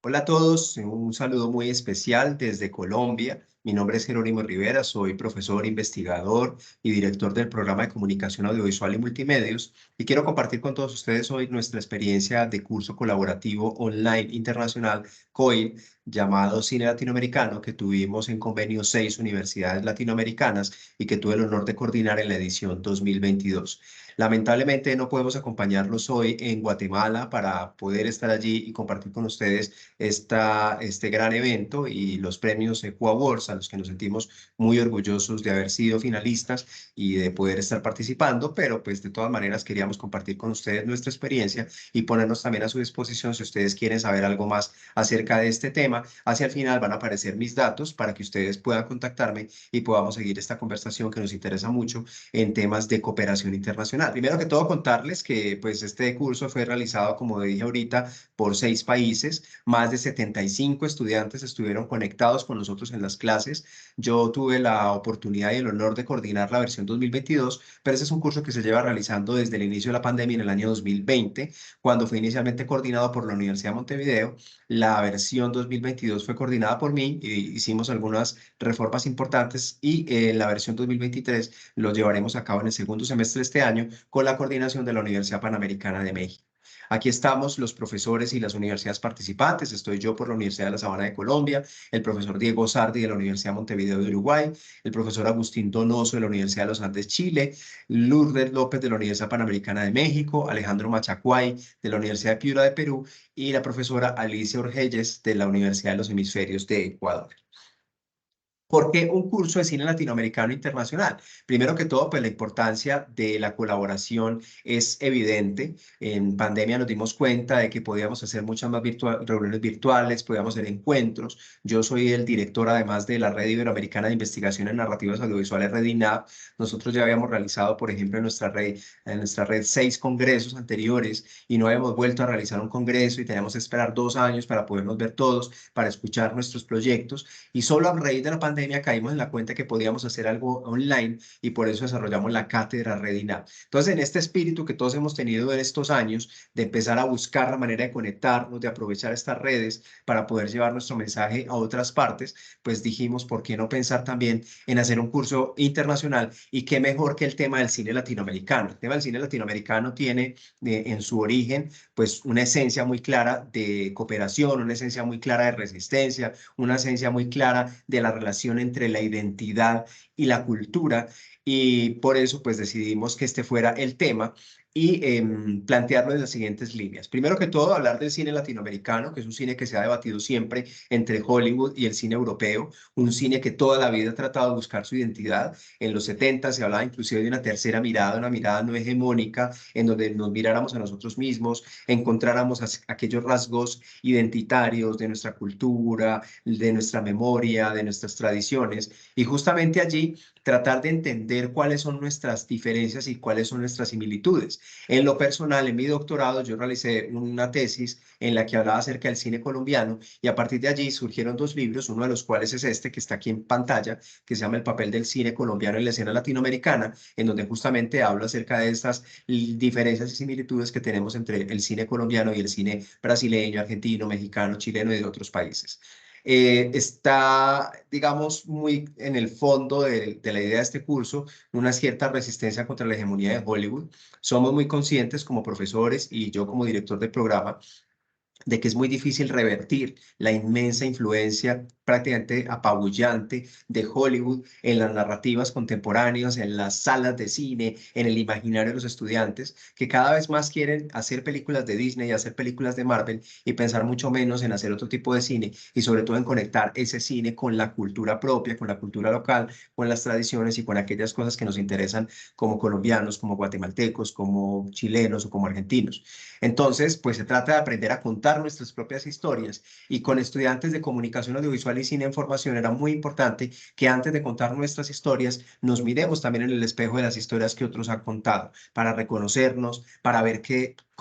Hola a todos, un saludo muy especial desde Colombia. Mi nombre es Jerónimo Rivera, soy profesor, investigador y director del programa de comunicación audiovisual y multimedios y quiero compartir con todos ustedes hoy nuestra experiencia de curso colaborativo online internacional COIL llamado Cine Latinoamericano que tuvimos en convenio 6 universidades latinoamericanas y que tuve el honor de coordinar en la edición 2022. Lamentablemente no podemos acompañarlos hoy en Guatemala para poder estar allí y compartir con ustedes este gran evento y los premios Eco Awards, a los que nos sentimos muy orgullosos de haber sido finalistas y de poder estar participando, pero pues de todas maneras queríamos compartir con ustedes nuestra experiencia y ponernos también a su disposición si ustedes quieren saber algo más acerca de este tema. Hacia el final van a aparecer mis datos para que ustedes puedan contactarme y podamos seguir esta conversación que nos interesa mucho en temas de cooperación internacional. Primero que todo, contarles que pues este curso fue realizado, como dije ahorita, por 6 países. Más de 75 estudiantes estuvieron conectados con nosotros en las clases. Yo tuve la oportunidad y el honor de coordinar la versión 2022, pero ese es un curso que se lleva realizando desde el inicio de la pandemia en el año 2020, cuando fue inicialmente coordinado por la Universidad de Montevideo. La versión 2022 fue coordinada por mí y hicimos algunas reformas importantes y la versión 2023 lo llevaremos a cabo en el segundo semestre de este año con la coordinación de la Universidad Panamericana de México. Aquí estamos los profesores y las universidades participantes. Estoy yo por la Universidad de La Sabana de Colombia, el profesor Diego Sardi de la Universidad Montevideo de Uruguay, el profesor Agustín Donoso de la Universidad de los Andes, Chile, Lourdes López de la Universidad Panamericana de México, Alejandro Machacuay de la Universidad de Piura de Perú y la profesora Alicia Orgelles de la Universidad de los Hemisferios de Ecuador. ¿Por qué un curso de cine latinoamericano internacional? Primero que todo, pues la importancia de la colaboración es evidente. En pandemia nos dimos cuenta de que podíamos hacer muchas más reuniones virtuales, podíamos hacer encuentros. Yo soy el director, además de la Red Iberoamericana de Investigación en Narrativas Audiovisuales, REDINAV. Nosotros ya habíamos realizado, por ejemplo, en nuestra red 6 congresos anteriores y no habíamos vuelto a realizar un congreso y teníamos que esperar 2 años para podernos ver todos, para escuchar nuestros proyectos. Y solo a raíz de la pandemia caímos en la cuenta que podíamos hacer algo online y por eso desarrollamos la cátedra Redina. Entonces, en este espíritu que todos hemos tenido en estos años de empezar a buscar la manera de conectarnos, de aprovechar estas redes para poder llevar nuestro mensaje a otras partes, pues dijimos, ¿por qué no pensar también en hacer un curso internacional? Y qué mejor que el tema del cine latinoamericano. El tema del cine latinoamericano tiene en su origen pues una esencia muy clara de cooperación, una esencia muy clara de resistencia, una esencia muy clara de la relación entre la identidad y la cultura y por eso pues decidimos que este fuera el tema y plantearlo en las siguientes líneas. Primero que todo, hablar del cine latinoamericano, que es un cine que se ha debatido siempre entre Hollywood y el cine europeo, un cine que toda la vida ha tratado de buscar su identidad. En los 70 se hablaba inclusive de una tercera mirada, una mirada no hegemónica, en donde nos miráramos a nosotros mismos, encontráramos aquellos rasgos identitarios de nuestra cultura, de nuestra memoria, de nuestras tradiciones, y justamente allí tratar de entender cuáles son nuestras diferencias y cuáles son nuestras similitudes. En lo personal, en mi doctorado, yo realicé una tesis en la que hablaba acerca del cine colombiano y a partir de allí surgieron 2 libros, uno de los cuales es este que está aquí en pantalla, que se llama El papel del cine colombiano en la escena latinoamericana, en donde justamente hablo acerca de estas diferencias y similitudes que tenemos entre el cine colombiano y el cine brasileño, argentino, mexicano, chileno y de otros países. Está, digamos, muy en el fondo de la idea de este curso, una cierta resistencia contra la hegemonía de Hollywood. Somos muy conscientes como profesores y yo como director del programa de que es muy difícil revertir la inmensa influencia prácticamente apabullante de Hollywood en las narrativas contemporáneas, en las salas de cine, en el imaginario de los estudiantes, que cada vez más quieren hacer películas de Disney, hacer películas de Marvel y pensar mucho menos en hacer otro tipo de cine y sobre todo en conectar ese cine con la cultura propia, con la cultura local, con las tradiciones y con aquellas cosas que nos interesan como colombianos, como guatemaltecos, como chilenos o como argentinos. Entonces, pues se trata de aprender a contar nuestras propias historias y con estudiantes de comunicación audiovisual y cine en formación era muy importante que antes de contar nuestras historias nos miremos también en el espejo de las historias que otros han contado para reconocernos, para ver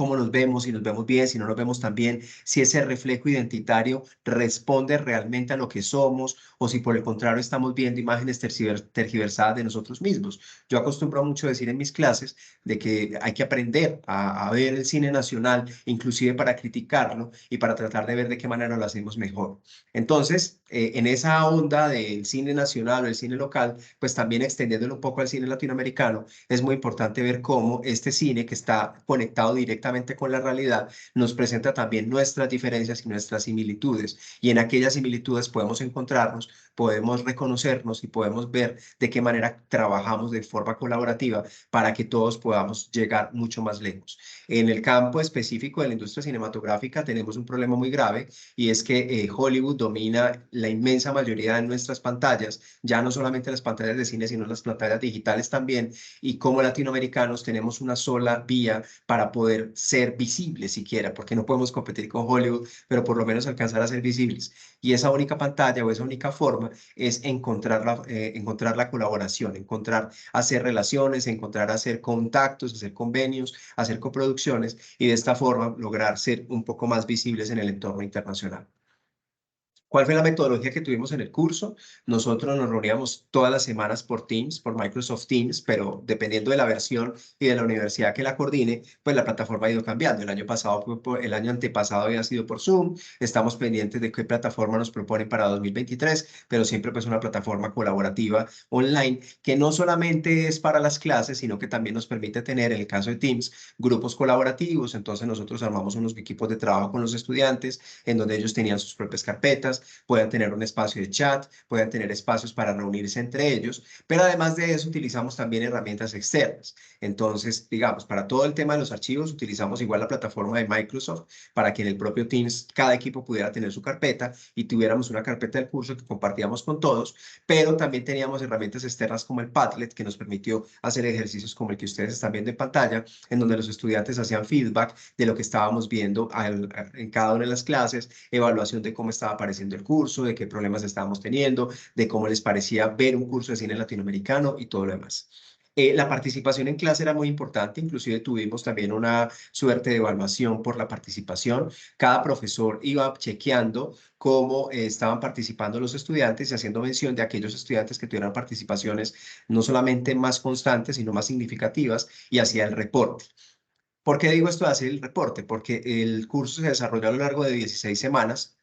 cómo nos vemos, si nos vemos bien, si no nos vemos tan bien, si ese reflejo identitario responde realmente a lo que somos o si por el contrario estamos viendo imágenes tergiversadas de nosotros mismos. Yo acostumbro mucho decir en mis clases de que hay que aprender a ver el cine nacional, inclusive para criticarlo y para tratar de ver de qué manera lo hacemos mejor. Entonces, en esa onda del cine nacional o el cine local, pues también extendiéndolo un poco al cine latinoamericano, es muy importante ver cómo este cine que está conectado directamente con la realidad nos presenta también nuestras diferencias y nuestras similitudes. Y en aquellas similitudes podemos encontrarnos, podemos reconocernos y podemos ver de qué manera trabajamos de forma colaborativa para que todos podamos llegar mucho más lejos. En el campo específico de la industria cinematográfica tenemos un problema muy grave y es que Hollywood domina la inmensa mayoría de nuestras pantallas, ya no solamente las pantallas de cine, sino las pantallas digitales también, y como latinoamericanos tenemos una sola vía para poder ser visibles siquiera, porque no podemos competir con Hollywood, pero por lo menos alcanzar a ser visibles. Y esa única pantalla o esa única forma es encontrar la colaboración, encontrar hacer relaciones, encontrar hacer contactos, hacer convenios, hacer coproducciones y de esta forma lograr ser un poco más visibles en el entorno internacional. ¿Cuál fue la metodología que tuvimos en el curso? Nosotros nos reuníamos todas las semanas por Teams, por Microsoft Teams, pero dependiendo de la versión y de la universidad que la coordine, pues la plataforma ha ido cambiando. El año antepasado había sido por Zoom. Estamos pendientes de qué plataforma nos proponen para 2023, pero siempre pues una plataforma colaborativa online que no solamente es para las clases, sino que también nos permite tener, en el caso de Teams, grupos colaborativos. Entonces nosotros armamos unos equipos de trabajo con los estudiantes en donde ellos tenían sus propias carpetas, puedan tener un espacio de chat, puedan tener espacios para reunirse entre ellos, pero además de eso utilizamos también herramientas externas. Entonces, digamos, para todo el tema de los archivos utilizamos igual la plataforma de Microsoft para que en el propio Teams cada equipo pudiera tener su carpeta y tuviéramos una carpeta del curso que compartíamos con todos, pero también teníamos herramientas externas como el Padlet que nos permitió hacer ejercicios como el que ustedes están viendo en pantalla, en donde los estudiantes hacían feedback de lo que estábamos viendo en cada una de las clases, evaluación de cómo estaba apareciendo el curso, de qué problemas estábamos teniendo, de cómo les parecía ver un curso de cine latinoamericano y todo lo demás. La participación en clase era muy importante, inclusive tuvimos también una suerte de evaluación por la participación. Cada profesor iba chequeando cómo estaban participando los estudiantes y haciendo mención de aquellos estudiantes que tuvieran participaciones no solamente más constantes, sino más significativas y hacía el reporte. ¿Por qué digo esto de hacer el reporte? Porque el curso se desarrolló a lo largo de 16 semanas,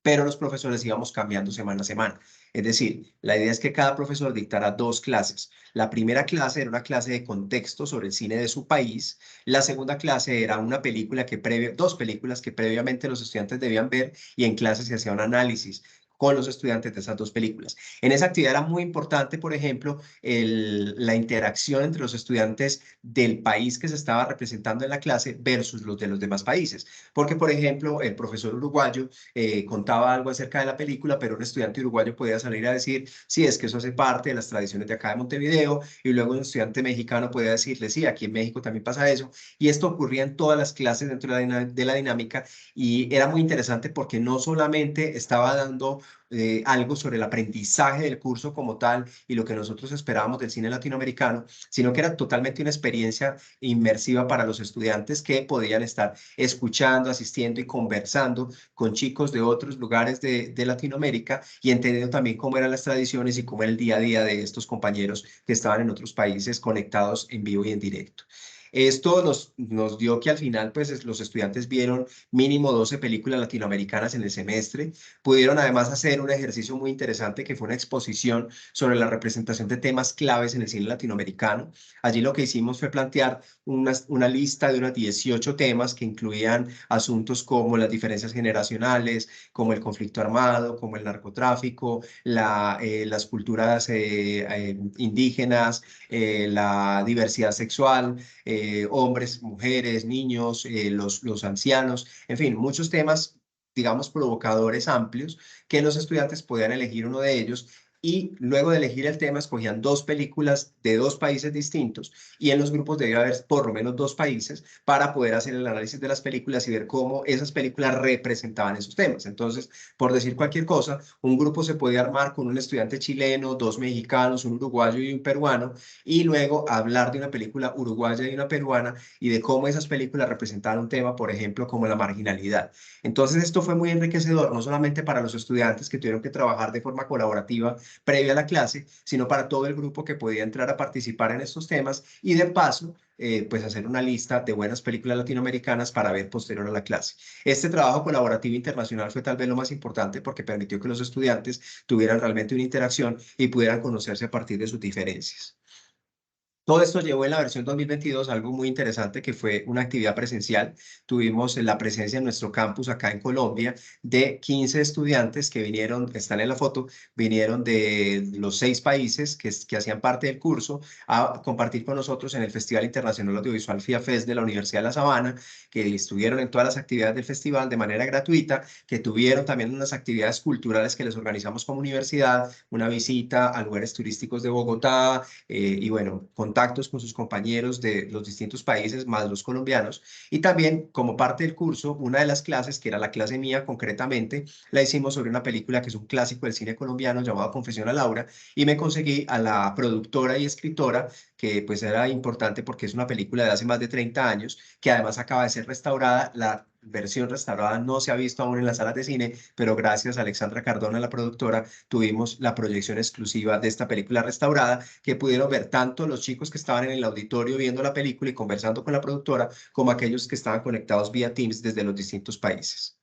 pero los profesores íbamos cambiando semana a semana. Es decir, la idea es que cada profesor dictara dos clases. La primera clase era una clase de contexto sobre el cine de su país. La segunda clase era dos películas que previamente los estudiantes debían ver y en clase se hacía un análisis con los estudiantes de esas dos películas. En esa actividad era muy importante, por ejemplo, la interacción entre los estudiantes del país que se estaba representando en la clase versus los de los demás países. Porque, por ejemplo, el profesor uruguayo contaba algo acerca de la película, pero un estudiante uruguayo podía salir a decir, sí, es que eso hace parte de las tradiciones de acá de Montevideo, y luego un estudiante mexicano podía decirle, sí, aquí en México también pasa eso, y esto ocurría en todas las clases dentro de la dinámica, y era muy interesante porque no solamente estaba dando algo sobre el aprendizaje del curso como tal y lo que nosotros esperábamos del cine latinoamericano, sino que era totalmente una experiencia inmersiva para los estudiantes que podían estar escuchando, asistiendo y conversando con chicos de otros lugares de Latinoamérica y entendiendo también cómo eran las tradiciones y cómo era el día a día de estos compañeros que estaban en otros países conectados en vivo y en directo. Esto nos dio que al final pues los estudiantes vieron mínimo 12 películas latinoamericanas en el semestre. Pudieron además hacer un ejercicio muy interesante que fue una exposición sobre la representación de temas claves en el cine latinoamericano. Allí lo que hicimos fue plantear una lista de unos 18 temas que incluían asuntos como las diferencias generacionales, como el conflicto armado, como el narcotráfico, las culturas indígenas, la diversidad sexual, hombres, mujeres, niños, los ancianos, en fin, muchos temas, digamos, provocadores amplios que los estudiantes podían elegir uno de ellos y luego de elegir el tema escogían 2 películas de 2 países distintos y en los grupos debía haber por lo menos 2 países para poder hacer el análisis de las películas y ver cómo esas películas representaban esos temas. Entonces, por decir cualquier cosa, un grupo se podía armar con un estudiante chileno, 2 mexicanos, un uruguayo y un peruano, y luego hablar de una película uruguaya y una peruana y de cómo esas películas representaban un tema, por ejemplo, como la marginalidad. Entonces, esto fue muy enriquecedor, no solamente para los estudiantes que tuvieron que trabajar de forma colaborativa previa a la clase, sino para todo el grupo que podía entrar a participar en estos temas y de paso, pues hacer una lista de buenas películas latinoamericanas para ver posterior a la clase. Este trabajo colaborativo internacional fue tal vez lo más importante porque permitió que los estudiantes tuvieran realmente una interacción y pudieran conocerse a partir de sus diferencias. Todo esto llevó en la versión 2022 algo muy interesante que fue una actividad presencial. Tuvimos la presencia en nuestro campus acá en Colombia de 15 estudiantes que vinieron, que están en la foto, vinieron de los 6 países que hacían parte del curso a compartir con nosotros en el Festival Internacional Audiovisual FIAFES de la Universidad de La Sabana, que estuvieron en todas las actividades del festival de manera gratuita, que tuvieron también unas actividades culturales que les organizamos como universidad, una visita a lugares turísticos de Bogotá, y bueno, contactos con sus compañeros de los distintos países, más los colombianos. Y también, como parte del curso, una de las clases, que era la clase mía concretamente, la hicimos sobre una película que es un clásico del cine colombiano llamado Confesión a Laura, y me conseguí a la productora y escritora, que pues era importante porque es una película de hace más de 30 años, que además acaba de ser restaurada. La versión restaurada no se ha visto aún en las salas de cine, pero gracias a Alexandra Cardona, la productora, tuvimos la proyección exclusiva de esta película restaurada que pudieron ver tanto los chicos que estaban en el auditorio viendo la película y conversando con la productora, como aquellos que estaban conectados vía Teams desde los distintos países.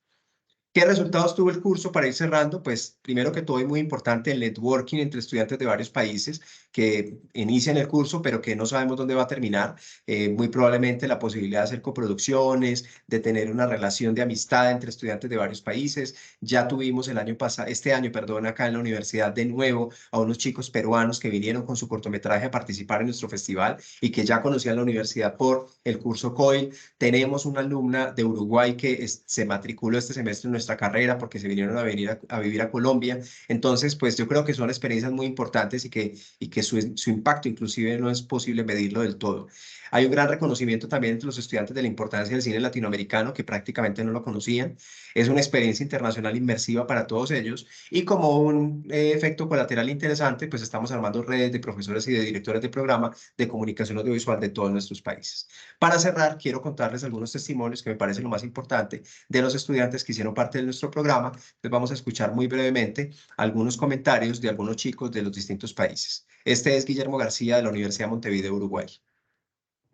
¿Qué resultados tuvo el curso para ir cerrando? Pues primero que todo y muy importante el networking entre estudiantes de varios países que inician el curso pero que no sabemos dónde va a terminar. Muy probablemente la posibilidad de hacer coproducciones, de tener una relación de amistad entre estudiantes de varios países. Ya tuvimos el año pasado, este año, perdón, acá en la universidad de nuevo a unos chicos peruanos que vinieron con su cortometraje a participar en nuestro festival y que ya conocían la universidad por el curso COIL. Tenemos una alumna de Uruguay que se matriculó este semestre en nuestra carrera porque se vinieron a vivir a Colombia. Entonces, pues yo creo que son experiencias muy importantes y que su impacto inclusive no es posible medirlo del todo. Hay un gran reconocimiento también entre los estudiantes de la importancia del cine latinoamericano, que prácticamente no lo conocían. Es una experiencia internacional inmersiva para todos ellos y como un efecto colateral interesante, pues estamos armando redes de profesores y de directores de programa de comunicación audiovisual de todos nuestros países. Para cerrar, quiero contarles algunos testimonios que me parece lo más importante de los estudiantes que hicieron parte de nuestro programa. Les vamos a escuchar muy brevemente algunos comentarios de algunos chicos de los distintos países. Este es Guillermo García de la Universidad de Montevideo, Uruguay.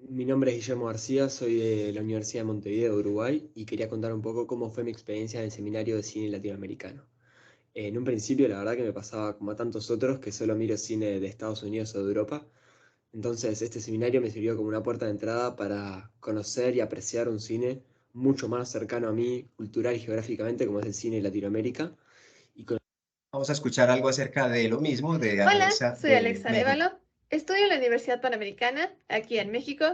Mi nombre es Guillermo García, soy de la Universidad de Montevideo, Uruguay, y quería contar un poco cómo fue mi experiencia en el seminario de cine latinoamericano. En un principio, la verdad que me pasaba como a tantos otros que solo miro cine de Estados Unidos o de Europa. Entonces, este seminario me sirvió como una puerta de entrada para conocer y apreciar un cine mucho más cercano a mí, cultural y geográficamente, como es el cine de Latinoamérica. Y con... Vamos a escuchar algo acerca de lo mismo de Hola, Alexa soy de Alexa México. Arevalo. Estudio en la Universidad Panamericana, aquí en México,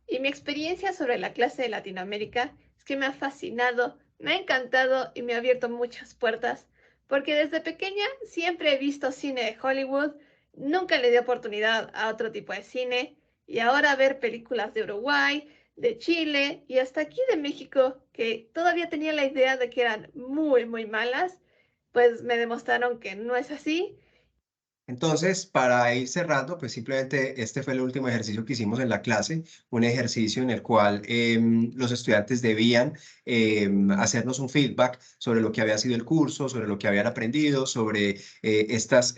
y mi experiencia sobre la clase de Latinoamérica es que me ha fascinado, me ha encantado y me ha abierto muchas puertas, porque desde pequeña siempre he visto cine de Hollywood, nunca le di oportunidad a otro tipo de cine, y ahora ver películas de Uruguay, de Chile y hasta aquí de México, que todavía tenía la idea de que eran muy, muy malas, pues me demostraron que no es así. Entonces, para ir cerrando, pues simplemente este fue el último ejercicio que hicimos en la clase, un ejercicio en el cual los estudiantes debían hacernos un feedback sobre lo que había sido el curso, sobre lo que habían aprendido, sobre estas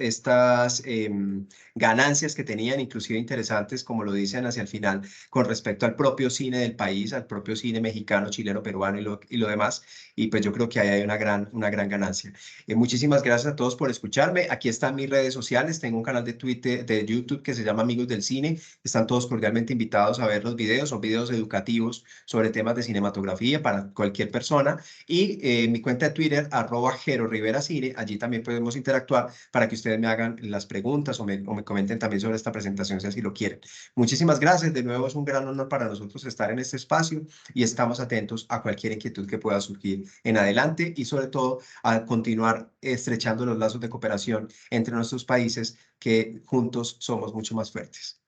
ganancias que tenían, inclusive interesantes, como lo dicen hacia el final, con respecto al propio cine del país, al propio cine mexicano, chileno, peruano y lo demás. Y pues yo creo que ahí hay una gran ganancia. Muchísimas gracias a todos por escucharme. Aquí están mis redes sociales. Tengo un canal de Twitter, de YouTube que se llama Amigos del Cine. Están todos cordialmente invitados a ver los videos. Son videos educativos sobre temas de cinematografía para cualquier persona. Y mi cuenta de Twitter, @JeroRiveraCine. Allí también podemos interactuar para que ustedes me hagan las preguntas o me comenten también sobre esta presentación si así lo quieren. Muchísimas gracias. De nuevo es un gran honor para nosotros estar en este espacio y estamos atentos a cualquier inquietud que pueda surgir en adelante y sobre todo a continuar estrechando los lazos de cooperación entre nuestros países países que juntos somos mucho más fuertes.